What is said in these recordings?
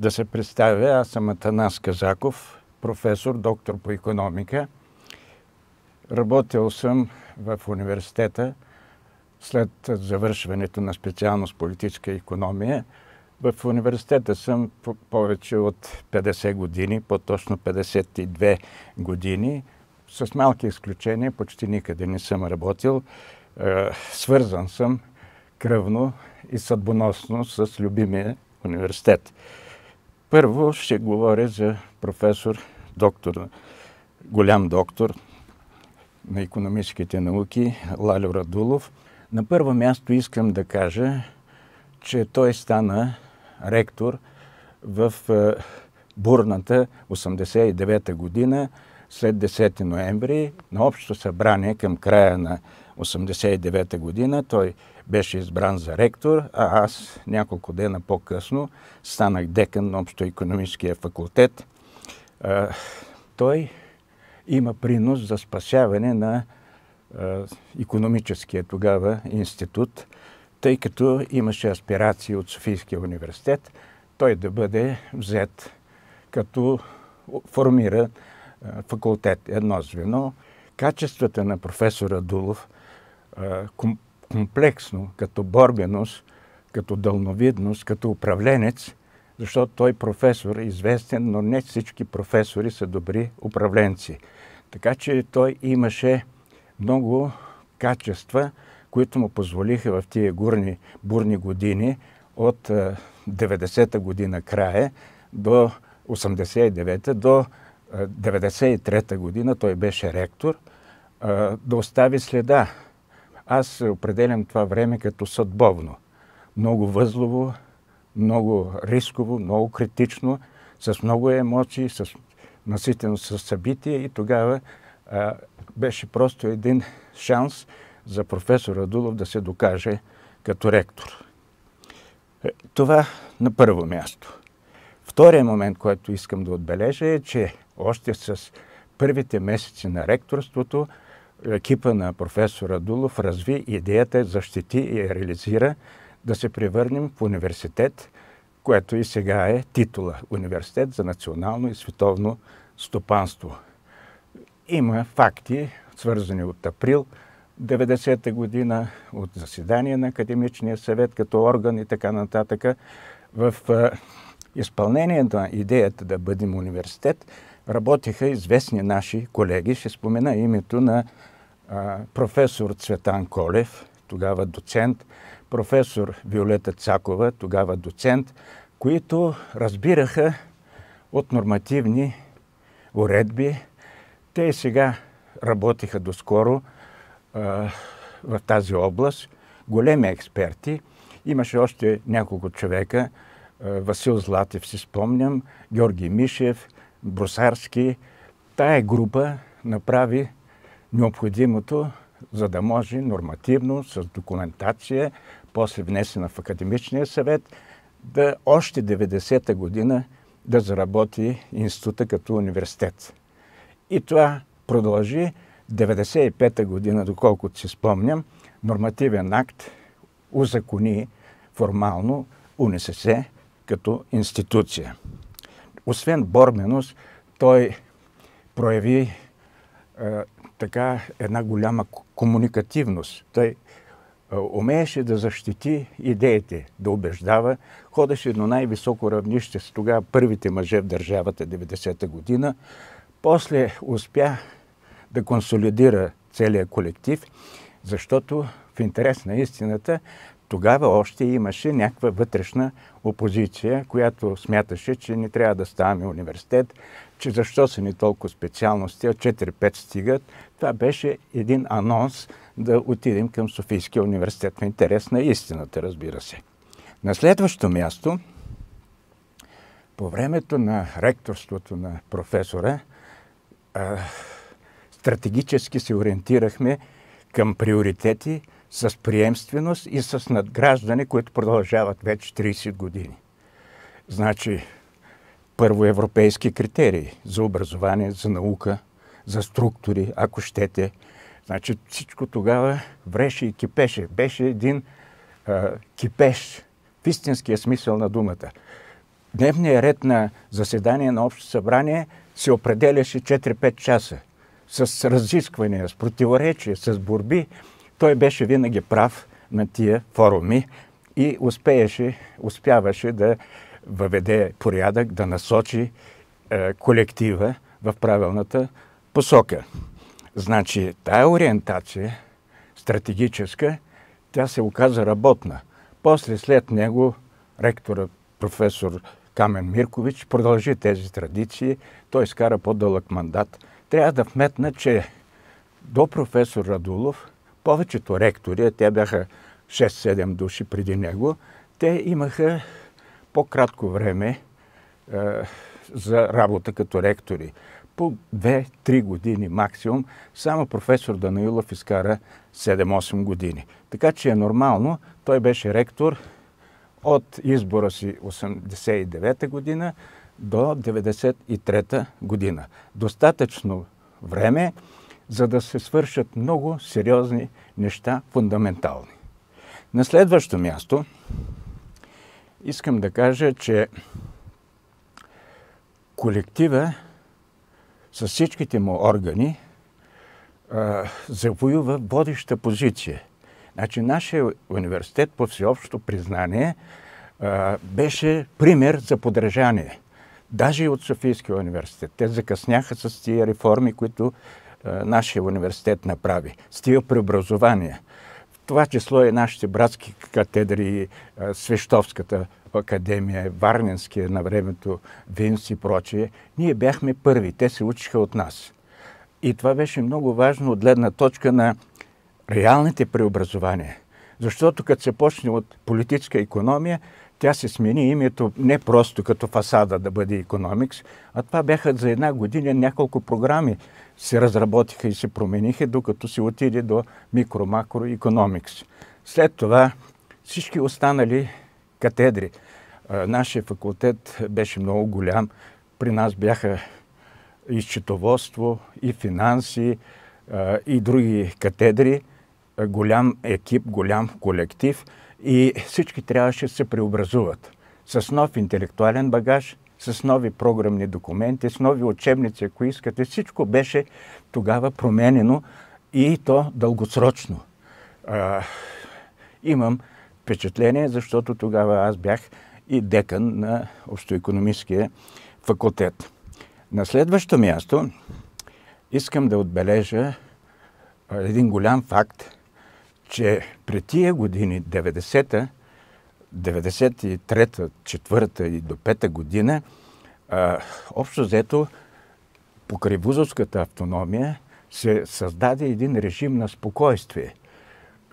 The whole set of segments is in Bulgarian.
Да се представя, аз съм Атанас Казаков, професор, доктор по икономика. Работил съм в университета след завършването на специалност политическа икономия. В университета съм повече от 50 години, по-точно 52 години. С малки изключения, почти никъде не съм работил. Свързан съм кръвно и съдбоносно с любимия университет. Първо ще говоря за професор, доктор, голям доктор на икономическите науки Лальо Радулов. На първо място искам да кажа, че той стана ректор в бурната 89-та година, след 10 ноември, на общо събрание към края на 89-та година. Той беше избран за ректор, а аз няколко дена по-късно станах декан на Общоикономическия факултет. Той има принос за спасяване на икономическия тогава институт, тъй като имаше аспирации от Софийския университет, той да бъде взет като формира факултет, едно звено. Качествата на професор Радулов комплексно, като борбеност, като дълновидност, като управленец, защото той професор е известен, но не всички професори са добри управленци. Така че той имаше много качества, които му позволиха в тия бурни години от 90-та година края до 89-та, до 93-та година той беше ректор, да остави следа. Аз определям това време като съдбовно. Много възлово, много рисково, много критично, с много емоции, наситено с събития и тогава беше просто един шанс за професор Радулов да се докаже като ректор. Това на първо място. Втория момент, който искам да отбележа е, че още с първите месеци на ректорството екипа на професор Радулов разви идеята, защити и реализира да се превърнем в университет, което и сега е титула Университет за национално и световно стопанство. Има факти, свързани от април 90-та година, от заседание на Академичния съвет като орган и така нататък. В изпълнението на идеята да бъдем университет работиха известни наши колеги. Ще спомена името на професор Цветан Колев, тогава доцент, професор Виолета Цакова, тогава доцент, които разбираха от нормативни уредби. Те и сега работиха доскоро в тази област. Големи експерти. Имаше още няколко човека. Васил Златев си спомням, Георги Мишев, Брусарски. Тая група направи необходимото, за да може нормативно, с документация, после внесена в Академичния съвет, да още 90-та година да заработи института като университет. И това продължи 95-та година, доколкото си спомням, нормативен акт узакони формално УНСС като институция. Освен борбеност, той прояви така една голяма комуникативност. Той умееше да защити идеите, да убеждава. Ходеше до най-високо равнище с тогава първите мъже в държавата 90-та година. После успя да консолидира целия колектив, защото в интерес на истината тогава още имаше някаква вътрешна опозиция, която смяташе, че не трябва да ставаме университет, че защо са ни толкова специалности, а 4-5 стигат. Това беше един анонс да отидем към Софийския университет в интерес на истината, разбира се. На следващо място, по времето на ректорството на професора, стратегически се ориентирахме към приоритети с приемственост и с надграждане, които продължават вече 30 години. Значи, първо европейски критерии за образование, за наука, за структури, ако щете. Значи всичко тогава вреше и кипеше. Беше един кипеш в истинския смисъл на думата. дневният ред на заседание на Общо събрание се определяше 4-5 часа. С разисквания, с противоречия, с борби. Той беше винаги прав на тия форуми и успяваше да въведе порядък, да насочи колектива в правилната посока. Значи, тая ориентация, стратегическа, тя се оказа работна. После след него ректорът професор Камен Миркович продължи тези традиции. Той изкара по-дълъг мандат. Трябва да вметна, че до професор Радулов повечето ректори, те бяха 6-7 души преди него, те имаха по-кратко време за работа като ректори. По 2-3 години максимум. Само професор Данаилов изкара 7-8 години. Така че е нормално. Той беше ректор от избора си 89-та година до 93-та година. Достатъчно време, за да се свършат много сериозни неща, фундаментални. На следващо място искам да кажа, че колектива с всичките му органи завоюва водеща позиция. Значи, нашия университет по всеобщо признание беше пример за подражание. Даже и от Софийския университет. Те закъсняха с тия реформи, които нашия университет направи. С тия преобразования. В това число и нашите братски катедри, Свещовската академия, Варненския на времето, Винс и прочие. Ние бяхме първи. Те се учиха от нас. И това беше много важно от гледна точка на реалните преобразования. Защото като се почне от политическа икономия, тя се смени името не просто като фасада да бъде икономикс, а това бяха за една година няколко програми се разработиха и се промениха, докато се отиде до микро-макро икономикс. След това всички останали катедри. Нашия факултет беше много голям. При нас бяха и счетоводство, и финанси, и други катедри. Голям екип, голям колектив и всички трябваше да се преобразуват. С нов интелектуален багаж, с нови програмни документи, с нови учебници, ако искате. Всичко беше тогава променено и то дългосрочно. Имам впечатление, защото тогава аз бях и декан на Общоикономическия факултет. На следващо място искам да отбележа един голям факт, че пред тия години, 90-та, 93-та, 4-та и до 5-та година, общо взето, покрай вузовската автономия се създаде един режим на спокойствие.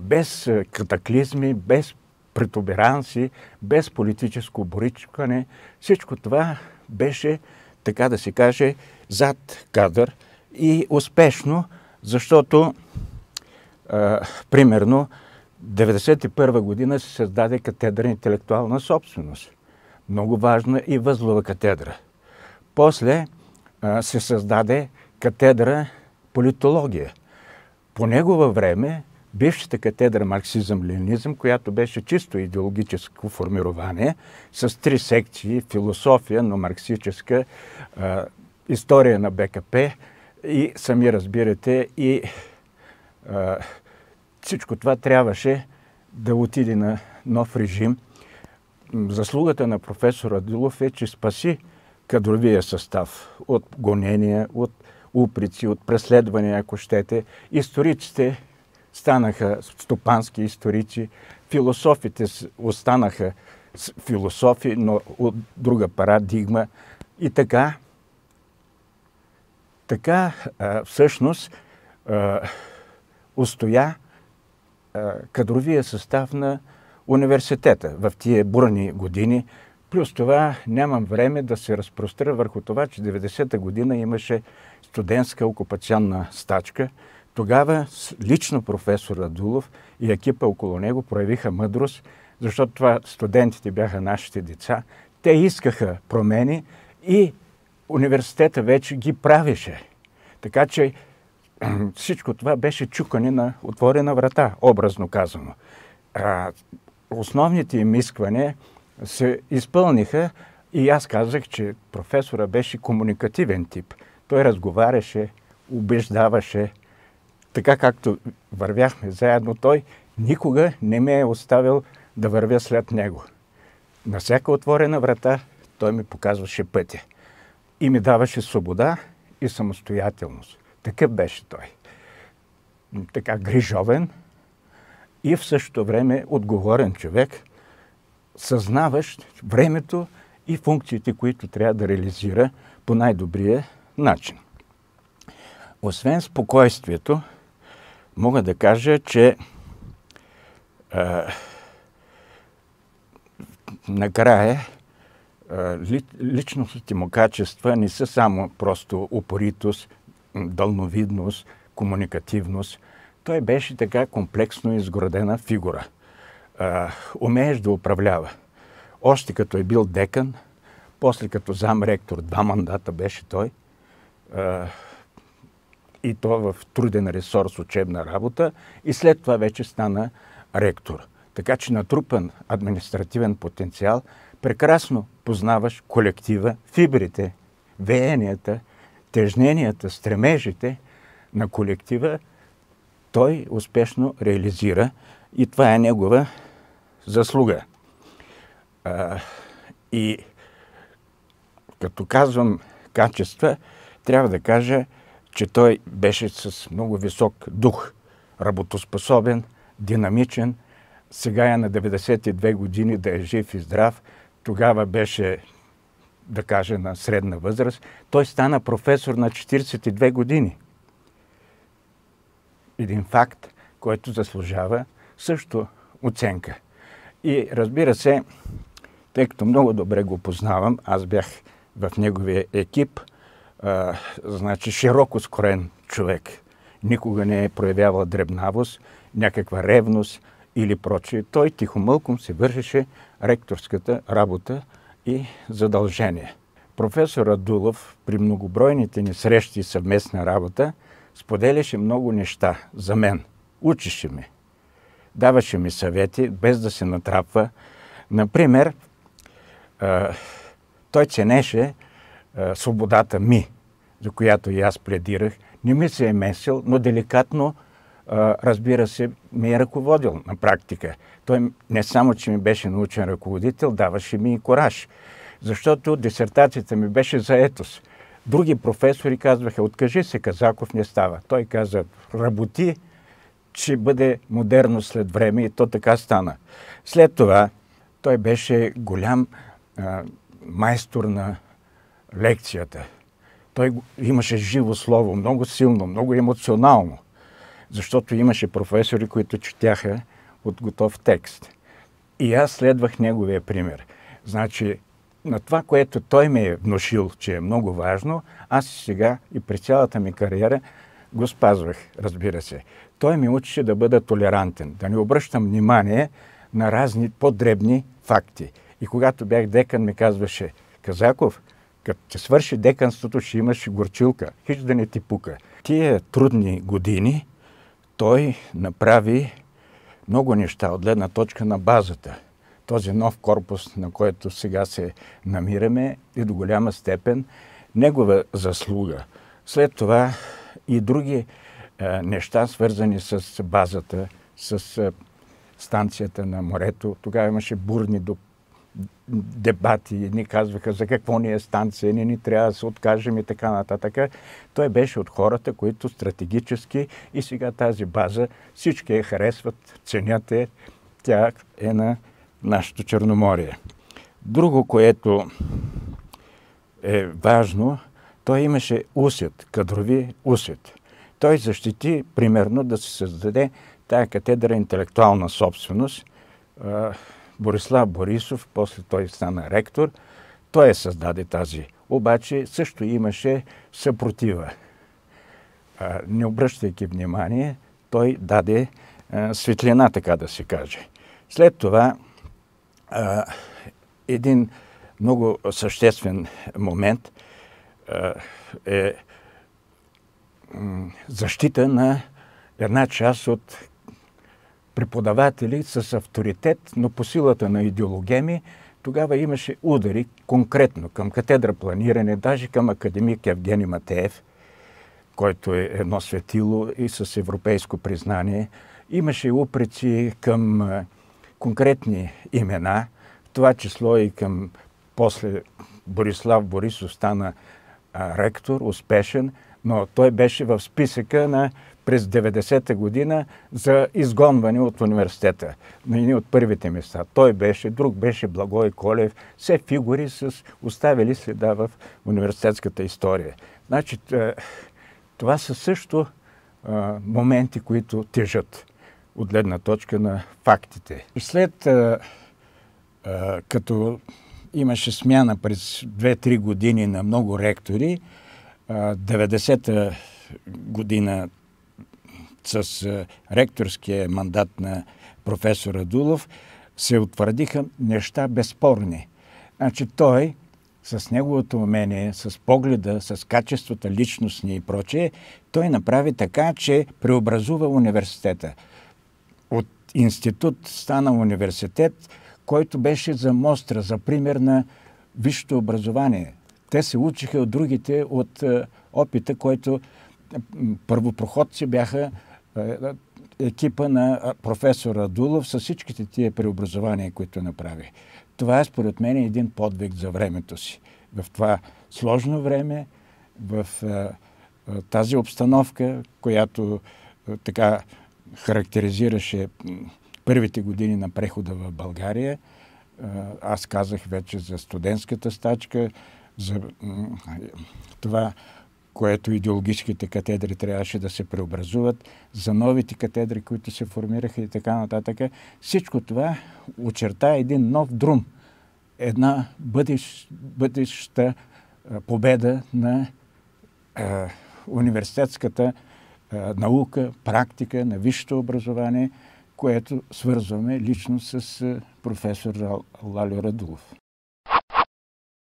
Без катаклизми, без протуберанси, без политическо боричкане. Всичко това беше, така да се каже, зад кадър и успешно, защото примерно 1991 година се създаде катедра интелектуална собственост. Много важна и възлова катедра. После се създаде катедра политология. По негово време бившата катедра марксизъм-ленинизъм, която беше чисто идеологическо формирование, с 3 секции – философия, но марксическа, история на БКП и, сами разбирате, и всичко това трябваше да отиде на нов режим. Заслугата на професор Радулов е, че спаси кадровия състав от гонения, от упреци, от преследвания, ако щете. Историците станаха стопански историци, философите останаха философи, но от друга парадигма. И така всъщност устоя кадровия състав на университета в тия бурни години. Плюс това нямам време да се разпростра върху това, че 90-та година имаше студентска окупационна стачка. Тогава лично професор Радулов и екипа около него проявиха мъдрост, защото това студентите бяха нашите деца. Те искаха промени и университета вече ги правеше. Така че всичко това беше чукане на отворена врата, образно казано. Основните им искания се изпълниха И аз казах, че професора беше комуникативен тип. Той разговаряше, убеждаваше, така както вървяхме заедно, той никога не ме е оставил да вървя след него. На всяка отворена врата той ми показваше пътя. И ми даваше свобода и самостоятелност. Такъв беше той. Така грижовен и в същото време отговорен човек, съзнаващ времето и функциите, които трябва да реализира по най-добрия начин. Освен спокойствието, мога да кажа, че накрая личностните му качества не са само просто упоритост, дълновидност, комуникативност. Той беше така комплексно изградена фигура. Умееш да управлява. Още като е бил декан, после като замректор, 2 мандата беше той, и то в труден ресурс учебна работа, и след това вече стана ректор. Така че натрупан административен потенциал, прекрасно познаваш колектива, фибрите, веенията, тежненията, стремежите на колектива, той успешно реализира и това е негова заслуга. И като казвам качества, трябва да кажа, че той беше с много висок дух, работоспособен, динамичен. Сега е на 92 години, да е жив и здрав. Тогава беше, да кажа, на средна възраст. Той стана професор на 42 години. Един факт, който заслужава също оценка. И разбира се, тъй като много добре го познавам, аз бях в неговия екип, значи широко скроен човек. Никога не е проявявал дребнавост, някаква ревност или прочее. Той тихомълком се вършеше ректорската работа и задължение. Професор Радулов при многобройните ни срещи и съвместна работа споделяше много неща за мен. Учеше ме. Даваше ми съвети, без да се натрапва. Например, той ценеше свободата ми, за която и аз пледирах. Не ми се е месил, но деликатно, разбира се, ми е ръководил на практика. Той не само, че ми беше научен ръководител, даваше ми и кораж. Защото дисертацията ми беше за етос. Други професори казваха, откажи се, Казаков, не става. Той каза, работи, че бъде модерно след време, и то така стана. След това той беше голям майстор на лекцията. Той имаше живо слово, много силно, много емоционално, защото имаше професори, които четяха от готов текст. И аз следвах неговия пример. Значи, на това, което той ме е внушил, че е много важно, аз сега и през цялата ми кариера го спазвах, разбира се. Той ми учеше да бъда толерантен, да не обръщам внимание на разни по-дребни факти. И когато бях декан, ми казваше, Казаков, като се свърши деканството, ще имаш горчилка, хич да не ти пука. Тия трудни години той направи много неща от гледна точка на базата. Този нов корпус, на който сега се намираме, е до голяма степен негова заслуга. След това и други неща, свързани с базата, с станцията на морето. Тогава имаше бурни дебати. Едни казваха за какво ни е станция, ни трябва да се откажем и така нататък. Той беше от хората, които стратегически и сега тази база всички я харесват, ценят я. Тя е на нашето Черноморие. Друго, което е важно, той имаше усет, кадрови усет. Той защити, примерно, да се създаде тая катедра интелектуална собственост. Борислав Борисов, после той стана ректор, той създаде тази. Обаче също имаше съпротива. Не обръщайки внимание, той даде светлина, така да се каже. След това един много съществен момент е защита на една част от преподаватели с авторитет, но по силата на идеологеми тогава имаше удари конкретно към катедра планиране, даже към академик Евгений Матеев, който е едно светило и с европейско признание. Имаше упреци към конкретни имена, в това число и към после Борислав Борисов стана ректор, успешен, но той беше в списъка на през 90-та година за изгонване от университета. На едни от първите места. Той беше, друг беше Благой Колев. Все фигури оставили следа в университетската история. Значи, това са също моменти, които тежат от гледна точка на фактите. И след като имаше смяна през 2-3 години на много ректори, 90-та година с ректорския мандат на професор Радулов се утвърдиха неща безспорни. Значи той с неговото умение, с погледа, с качествата личностни и прочее, той направи така, че преобразува университета. От институт стана университет, който беше за мостра, за пример на висшето образование. Те се учиха от другите, от опита, който първопроходци бяха екипа на професор Радулов с всичките тия преобразования, които направи. Това е според мен един подвиг за времето си. В това сложно време, в тази обстановка, която така характеризираше първите години на прехода в България. Аз казах вече за студентската стачка, за това, което идеологическите катедри трябваше да се преобразуват, за новите катедри, които се формираха и така нататък. Всичко това очерта един нов друм, една бъдеща победа на университетската наука, практика, на висшето образование, което свързваме лично с професор Лальо Радулов.